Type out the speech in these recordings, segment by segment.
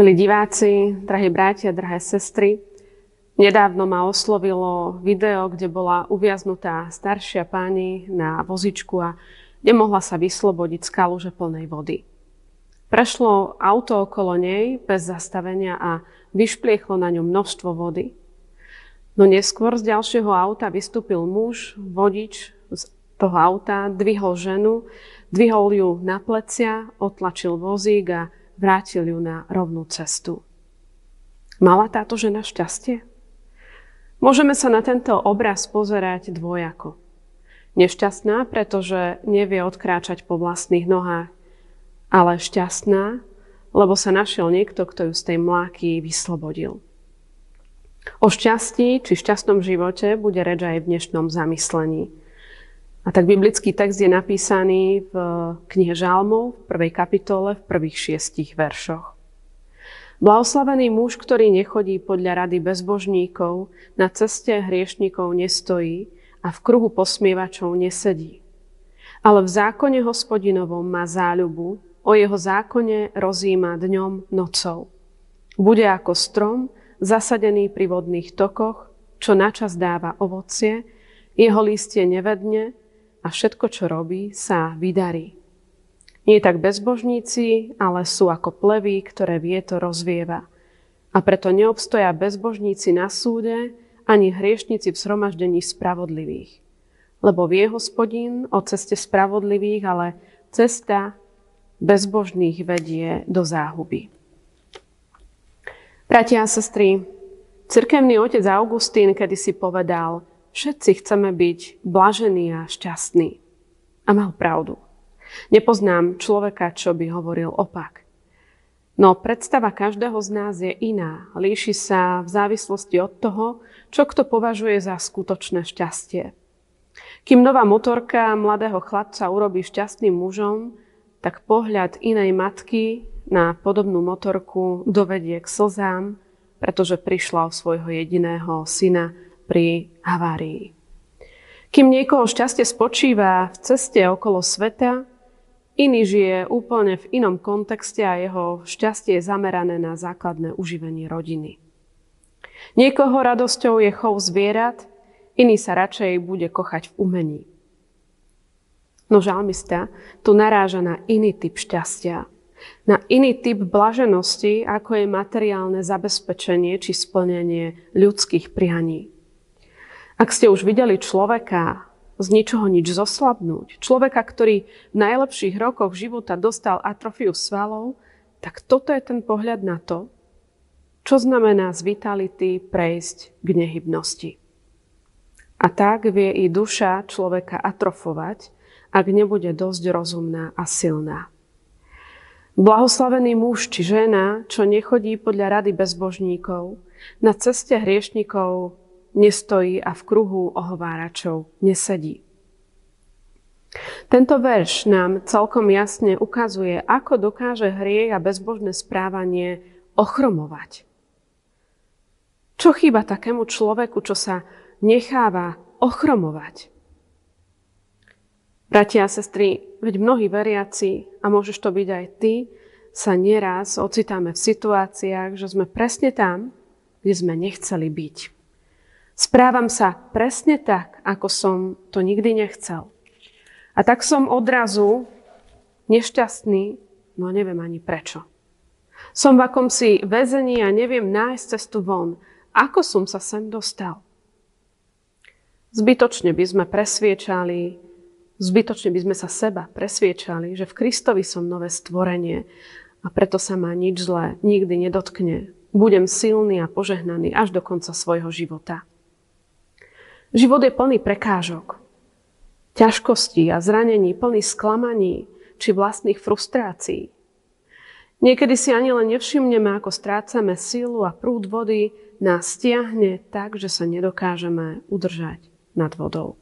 Milí diváci, drahí bratia, drahé sestry, nedávno ma oslovilo video, kde bola uviaznutá staršia pani na vozičku a nemohla sa vyslobodiť z kaluže plnej vody. Prešlo auto okolo nej bez zastavenia a vyšpliechlo na ňu množstvo vody. No neskôr z ďalšieho auta vystúpil muž, vodič z toho auta, dvihol ženu, dvihol ju na plecia, otlačil vozík a vrátil ju na rovnú cestu. Mala táto žena šťastie? Môžeme sa na tento obraz pozerať dvojako. Nešťastná, pretože nevie odkráčať po vlastných nohách, ale šťastná, lebo sa našiel niekto, kto ju z tej mláky vyslobodil. O šťastí či šťastnom živote bude reč aj v dnešnom zamyslení. A tak biblický text je napísaný v knihe Žalmov, v 1. kapitole, v prvých 6 veršoch. Blahoslavený muž, ktorý nechodí podľa rady bezbožníkov, na ceste hriešnikov nestojí a v kruhu posmievačov nesedí. Ale v zákone Hospodinovom má záľubu, o jeho zákone rozjíma dňom nocou. Bude ako strom, zasadený pri vodných tokoch, čo načas dáva ovocie, jeho listie nevedne, a všetko, čo robí, sa vydarí. Nie tak bezbožníci, ale sú ako plevy, ktoré vietor rozvieva. A preto neobstoja bezbožníci na súde, ani hriešnici v zhromaždení spravodlivých. Lebo vie Hospodin o ceste spravodlivých, ale cesta bezbožných vedie do záhuby. Bratia a sestry, cirkevný otec Augustín kedysi povedal: všetci chceme byť blažení a šťastní. A mal pravdu. Nepoznám človeka, čo by hovoril opak. No predstava každého z nás je iná. Líši sa v závislosti od toho, čo kto považuje za skutočné šťastie. Kým nová motorka mladého chlapca urobí šťastným mužom, tak pohľad inej matky na podobnú motorku dovedie k slzám, pretože prišla o svojho jediného syna pri havárii. Kým niekoho šťastie spočíva v ceste okolo sveta, iný žije úplne v inom kontexte a jeho šťastie je zamerané na základné uživenie rodiny. Niekoho radosťou je chov zvierat, iný sa radšej bude kochať v umení. No žalmista tu naráža na iný typ šťastia, na iný typ blaženosti, ako je materiálne zabezpečenie či splnenie ľudských prianí. Ak ste už videli človeka z ničoho nič zoslabnúť, človeka, ktorý v najlepších rokoch života dostal atrofiu svalov, tak toto je ten pohľad na to, čo znamená z vitality prejsť k nehybnosti. A tak vie i duša človeka atrofovať, ak nebude dosť rozumná a silná. Blahoslavený muž či žena, čo nechodí podľa rady bezbožníkov, na ceste hriešnikov nestojí a v kruhu ohováračov nesedí. Tento verš nám celkom jasne ukazuje, ako dokáže hriech a bezbožné správanie ochromovať. Čo chýba takému človeku, čo sa necháva ochromovať? Bratia a sestry, veď mnohí veriaci, a môžeš to byť aj ty, sa nieraz ocitáme v situáciách, že sme presne tam, kde sme nechceli byť. Správam sa presne tak, ako som to nikdy nechcel. A tak som odrazu nešťastný, no neviem ani prečo. Som v akomsi väzení a neviem nájsť cestu von. Ako som sa sem dostal? Zbytočne by sme sa seba presviečali, že v Kristovi som nové stvorenie a preto sa ma nič zlé nikdy nedotkne. Budem silný a požehnaný až do konca svojho života. Život je plný prekážok, ťažkostí a zranení, plný sklamaní či vlastných frustrácií. Niekedy si ani len nevšimneme, ako strácame silu a prúd vody nás stiahne tak, že sa nedokážeme udržať nad vodou.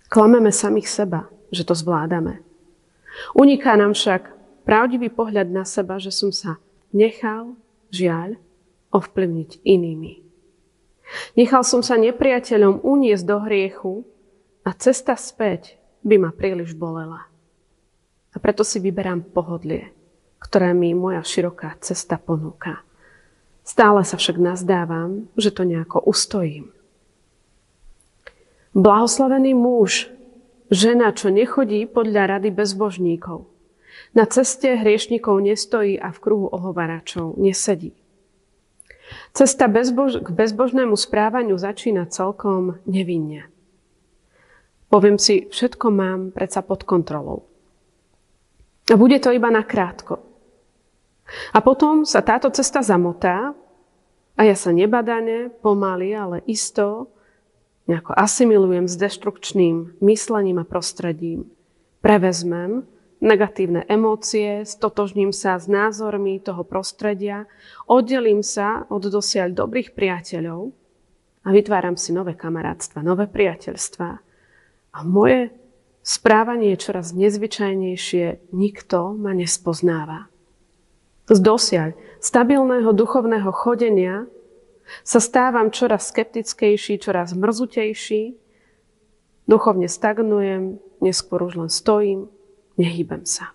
Klameme samých seba, že to zvládame. Uniká nám však pravdivý pohľad na seba, že som sa nechal, žiaľ, ovplyvniť inými. Nechal som sa nepriateľom uniesť do hriechu a cesta späť by ma príliš bolela. A preto si vyberám pohodlie. ktoré mi moja široká cesta ponúka. Stále sa však nazdávam, že to nejako ustojím. Blahoslavený muž, žena, čo nechodí podľa rady bezbožníkov. Na ceste hriešnikov nestojí a v kruhu ohováračov nesedí. Cesta k bezbožnému správaniu začína celkom nevinne. Poviem si, všetko mám predsa pod kontrolou. A bude to iba nakrátko. A potom sa táto cesta zamotá a ja sa nebadane, pomaly, ale isto nejako asimilujem s deštrukčným myslením a prostredím. Prevezmem negatívne emócie, stotožním sa s názormi toho prostredia, oddelím sa od dosiaľ dobrých priateľov a vytváram si nové kamarátstva, nové priateľstvá. A moje správanie je čoraz nezvyčajnejšie, nikto ma nespoznáva. Z dosiaľ stabilného duchovného chodenia sa stávam čoraz skeptickejší, čoraz mrzutejší, duchovne stagnujem, neskôr už len stojím, nehýbem sa.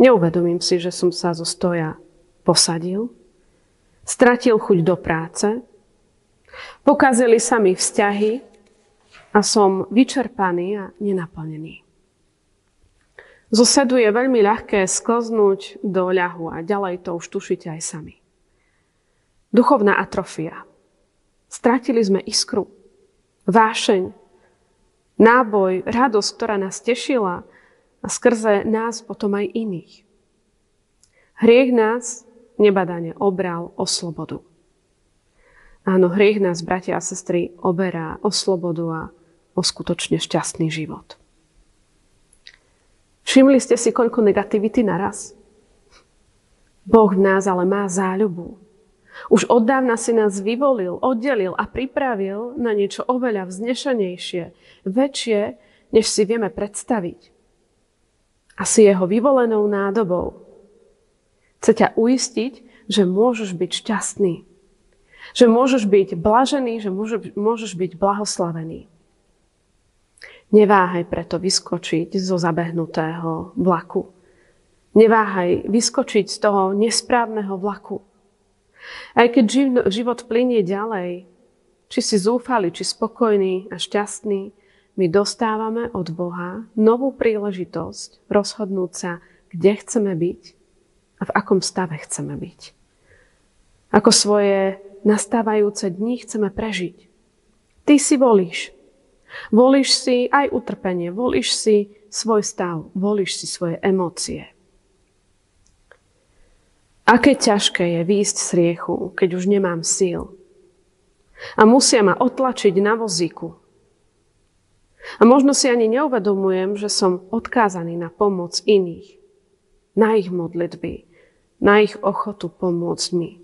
Neuvedomím si, že som sa zo stoja posadil, stratil chuť do práce, pokazili sa mi vzťahy a som vyčerpaný a nenaplnený. Zo sedu je veľmi ľahké sklznúť do ľahu a ďalej to už tušíte aj sami. Duchovná atrofia. Stratili sme iskru, vášeň, náboj, radosť, ktorá nás tešila a skrze nás potom aj iných. Hriech nás nebadane obral o slobodu. Áno, hriech nás, bratia a sestry, oberá o slobodu a o skutočne šťastný život. Všimli ste si, koľko negativity naraz? Boh v nás ale má záľubu. Už od dávna si nás vyvolil, oddelil a pripravil na niečo oveľa vznešenejšie, väčšie, než si vieme predstaviť. A si jeho vyvolenou nádobou. Chce ťa uistiť, že môžeš byť šťastný. Že môžeš byť blažený, že môžeš byť blahoslavený. Neváhaj preto vyskočiť zo zabehnutého vlaku. Neváhaj vyskočiť z toho nesprávneho vlaku. Aj keď život plynie ďalej, či si zúfali, či spokojný a šťastný, my dostávame od Boha novú príležitosť rozhodnúť sa, kde chceme byť a v akom stave chceme byť. Ako svoje nastávajúce dni chceme prežiť. Ty si volíš. Volíš si aj utrpenie, volíš si svoj stav, volíš si svoje emócie. Aké ťažké je výjsť z hriechu, keď už nemám síl. A musia ma otlačiť na vozíku. A možno si ani neuvedomujem, že som odkázaný na pomoc iných. Na ich modlitby, na ich ochotu pomôcť mi.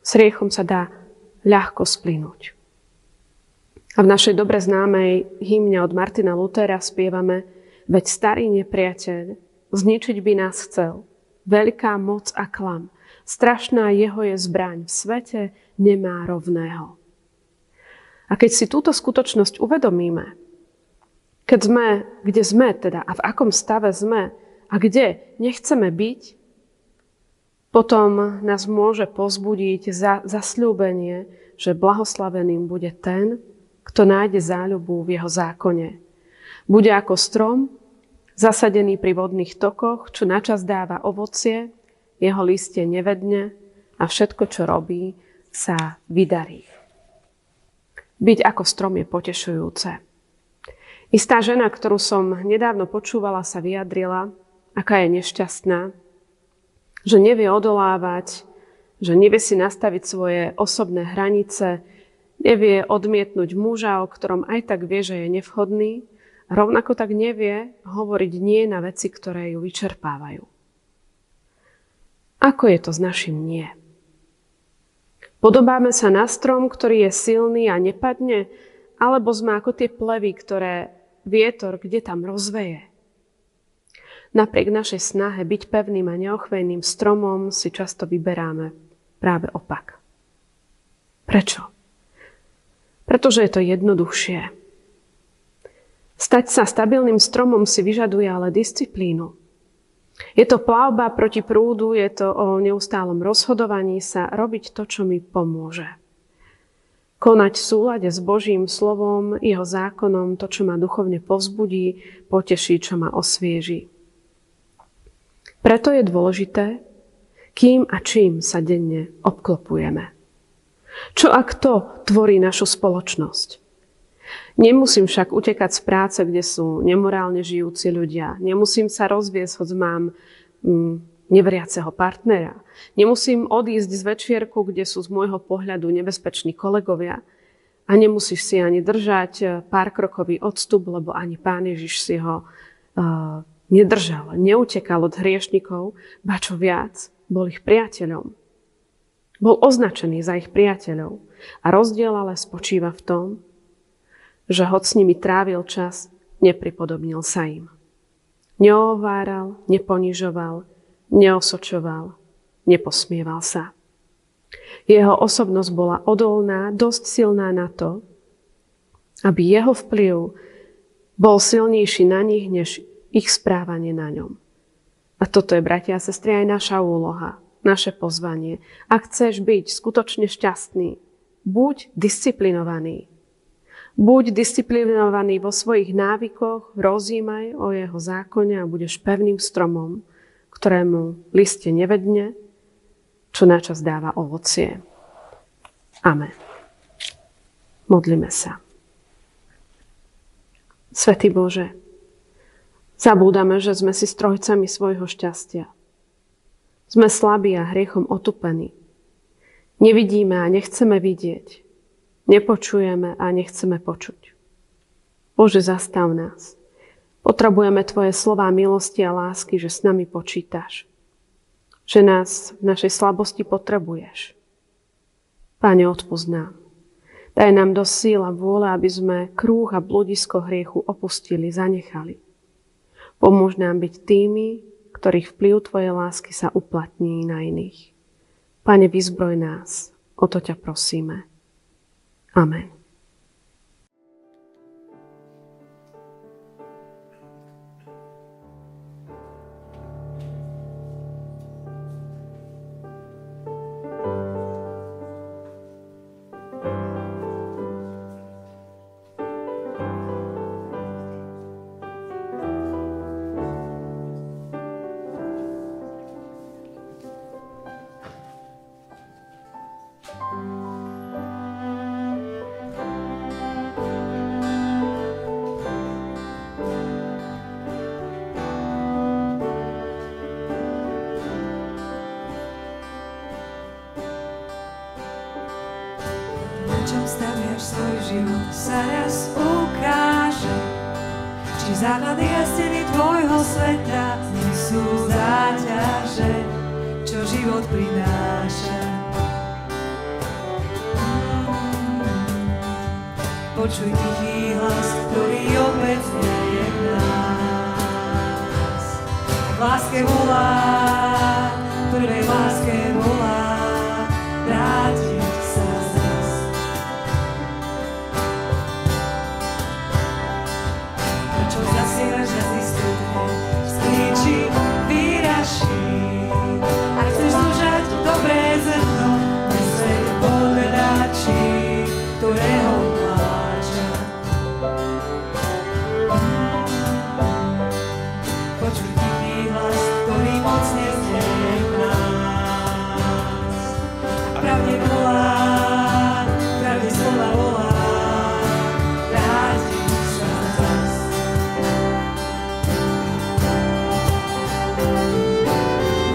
S hriechom sa dá ľahko splynúť. A v našej dobre známej hymne od Martina Luthera spievame: Veď starý nepriateľ zničiť by nás chcel. Veľká moc a klam, strašná jeho je zbraň, v svete nemá rovného. A keď si túto skutočnosť uvedomíme, keď sme, kde sme teda a v akom stave sme a kde nechceme byť, potom nás môže povzbudiť zasľúbenie, že blahoslaveným bude ten, kto nájde záľubu v jeho zákone. Bude ako strom, zasadený pri vodných tokoch, čo načas dáva ovocie, jeho listie nevedne a všetko, čo robí, sa vydarí. Byť ako strom je potešujúce. Istá žena, ktorú som nedávno počúvala, sa vyjadrila, aká je nešťastná, že nevie odolávať, že nevie si nastaviť svoje osobné hranice, nevie odmietnúť muža, o ktorom aj tak vie, že je nevhodný, rovnako tak nevie hovoriť nie na veci, ktoré ju vyčerpávajú. Ako je to s našim nie? Podobáme sa na strom, ktorý je silný a nepadne, alebo sme ako tie plevy, ktoré vietor kde tam rozveje? Napriek našej snahe byť pevným a neochvejným stromom si často vyberáme práve opak. Prečo? Pretože je to jednoduchšie. Stať sa stabilným stromom si vyžaduje ale disciplínu. Je to plavba proti prúdu, je to o neustálom rozhodovaní sa robiť to, čo mi pomôže. Konať v súlade s Božím slovom, jeho zákonom, to, čo ma duchovne povzbudí, poteší, čo ma osvieži. Preto je dôležité, kým a čím sa denne obklopujeme. Čo ak to tvorí našu spoločnosť? Nemusím však utekať z práce, kde sú nemorálne žijúci ľudia. Nemusím sa rozviesť, hoď mám neveriaceho partnera. Nemusím odísť z večierku, kde sú z môjho pohľadu nebezpeční kolegovia. A nemusíš si ani držať párkrokový odstup, lebo ani Pán Ježiš si ho nedržal. Neutekal od hriešnikov, ba čo viac, bol ich priateľom. Bol označený za ich priateľov. A rozdiel ale spočíva v tom, že hoď s nimi trávil čas, nepripodobnil sa im. Neováral, neponižoval, neosočoval, neposmieval sa. Jeho osobnosť bola odolná, dosť silná na to, aby jeho vplyv bol silnejší na nich, než ich správanie na ňom. A toto je, bratia a sestry, aj naša úloha, naše pozvanie. Ak chceš byť skutočne šťastný, buď disciplinovaný. Buď disciplinovaný vo svojich návykoch, rozímaj o jeho zákone a budeš pevným stromom, ktorému liste nevedne, čo načas dáva ovocie. Amen. Modlíme sa. Svätý Bože, zabúdame, že sme si strojcami svojho šťastia. Sme slabí a hriechom otupení. Nevidíme a nechceme vidieť. Nepočujeme a nechceme počuť. Bože, zastav nás. Potrebujeme Tvoje slová milosti a lásky, že s nami počítaš. Že nás v našej slabosti potrebuješ. Pane, odpusť nám. Daj nám dosť síl a vôle, aby sme krúh a bludisko hriechu opustili, zanechali. Pomôž nám byť tými, ktorých vplyv Tvojej lásky sa uplatní na iných. Pane, vyzbroj nás. O to ťa prosíme. Amen. Staviaš svoj život, sa raz ukáže, či základy a steny tvojho sveta nie sú záťaže, čo život prináša. Počuj tichý hlas, ktorý opäť znieje v nás. V láske volá, prvej láske volá, vrátiť sa zas. Prečo zasielaš a zistúdne, sklíči, vyraší. Ak chceš zúžať dobré zrno, neseď podľačí, ktorého pláča. Počuj tichý hlas, ktorý mocne znieje v nás. A pravde volá, pravde slova volá, vráti sa zas.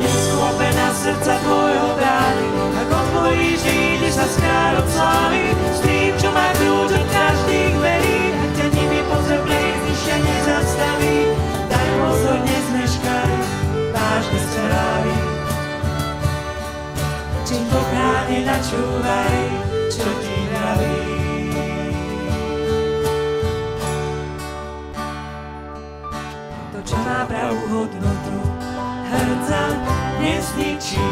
Nesklopená srdca tvojho brány, ak otvoríš, vyjdeš sa skár od slávy, s tým, čo má kľúč od každých dverí, ak ťa nimi pozrblej, znišia nezastaví. Daj pozor, nezmeškaj, vážne správy. Čím pokáne načúvaj, čo ti vraví. To, čo má pravú hodnotu, hrdca nezničí.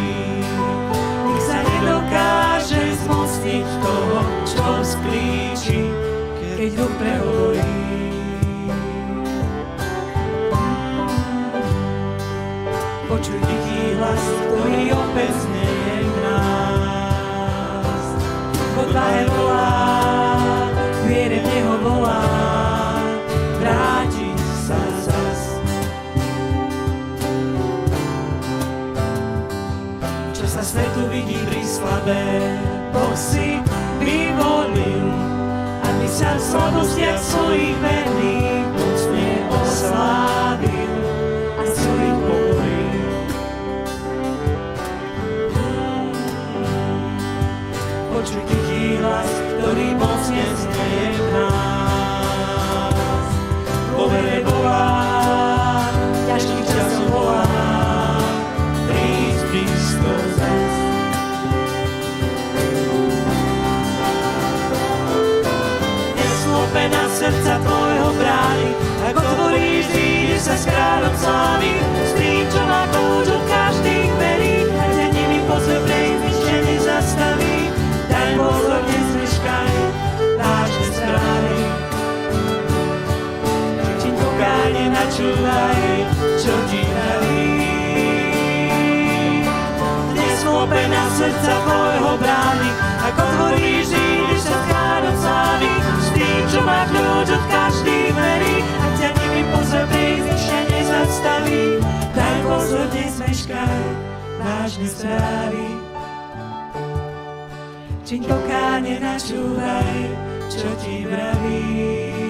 Nech sa nedokáže zmocniť toho, čo sklíči, keď duch prehovorí. hlas, ktorý opäť znieje v nás. Odvahe volá, viere v Neho volá, vráti sa zas. Čo sa svetu vidí prislabé, Boh si vyvolil, aby sa v slabostiach svojich verných mocne oslávil a svojich pokoril. Počuj tichý hlas, ktorý mocne znieje v nás. Po vere volá, ťažkých časov volá, príď blízko zas. Neslopená srdca tvojho brány, ak otvoríš, vyjdeš sa s kráľom slávy, s tým, čo má kľúč od každých dverí, a ťa nimi pozor prejsť, že nezastaví. Daj pozor, nezmeškaj vážne správy. Či pokáne načúvaj, čo ti vraví. Neslopená srdca tvojho brány, ak otvoríš, vyjdeš sa s kráľom slávy, s tým, čo má kľúč od každých dverí, a ťa nimi pozor prejsť, že nezastaví. Daj pozor, nezmeškaj vážne správy. Čiň pokáne načúvaj, čo ti vraví.